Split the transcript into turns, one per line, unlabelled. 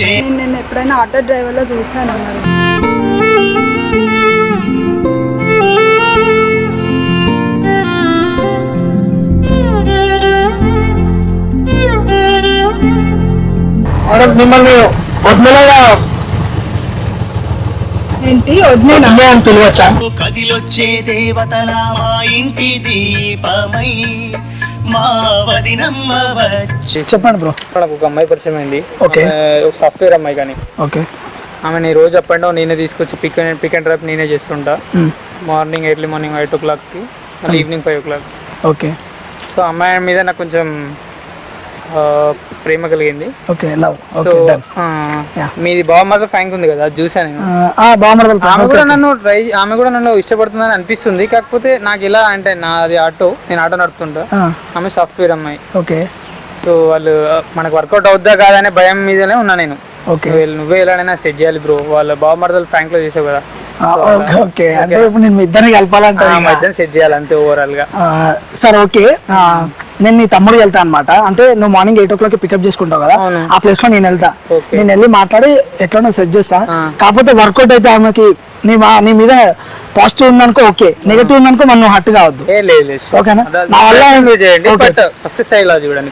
నేను ఎప్పుడైనా ఆటో డ్రైవర్లో చూసాను మరి.
మిమ్మల్ని వదిలేగా
ఏంటి వదిలేనా
అని పిలవచ్చా?
కదిలొచ్చే దేవతలా మా ఇంటి దీపమై మా వదినమ్మ వచ్చి.
చెప్పండి బ్రో.
నాకు ఒక అమ్మాయి పరిచయం అయింది.
ఓకే.
ఒక సాఫ్ట్వేర్ అమ్మాయి కానీ.
ఓకే.
ఆమెని రోజు అప్ అండ్ డౌన్ నేనే తీసుకొచ్చి పిక్ అండ్ డ్రాప్ నేనే చేస్తుంటా. మార్నింగ్ ఎర్లీ మార్నింగ్ 8 o'clockకి, మళ్ళీ ఈవినింగ్ 5 o'clock.
ఓకే.
సో అమ్మాయి మీద నాకు కొంచెం ప్రేమ కలిగింది.
Okay love.
సో మీది బావమరదల ఫ్యాంక్ ఉంది కదా, అది చూసాను నేను. ఆమె కూడా నన్ను ఇష్టపడుతుందని అనిపిస్తుంది. కాకపోతే నాకు ఎలా అంటే నాది నేను ఆటో నడుపుతుంటా, ఆమె సాఫ్ట్వేర్ అమ్మాయి.
ఓకే.
సో వాళ్ళు మనకు వర్కౌట్ అవుద్దా కాదనే భయం మీదనే ఉన్నా నేను.
ఓకే.
నువ్వే ఎలానైనా సెట్ చేయాలి బ్రో, వాళ్ళ బావమరదల ఫ్యాంక్ లో చేసావు కదా.
ఓకే. అంటే ఇప్పుడు నేను మీ ఇద్దరిని కలపాలంటే
సెట్ చేయాలి అంతే ఓవరాల్ గా.
సరే ఓకే. నేను నీ తమ్ముడు వెళ్తా అనమాట. అంటే నువ్వు మార్నింగ్ 8 o'clock పికప్ చేసుకుంటావు కదా, ఆ ప్లేస్ లో నేను వెళ్తా. నేను వెళ్ళి మాట్లాడి ఎట్లా సెట్ చేస్తా. కాకపోతే వర్కౌట్ అయితే ఆమెకి నీ మీద పాజిటివ్ ఉందనుకో ఓకే, నెగటివ్ ఉందనుకో మనం హట్ కావద్దు. ఓకేనా? నా వల్ల
సక్సెస్ అయ్యేలా చూడండి.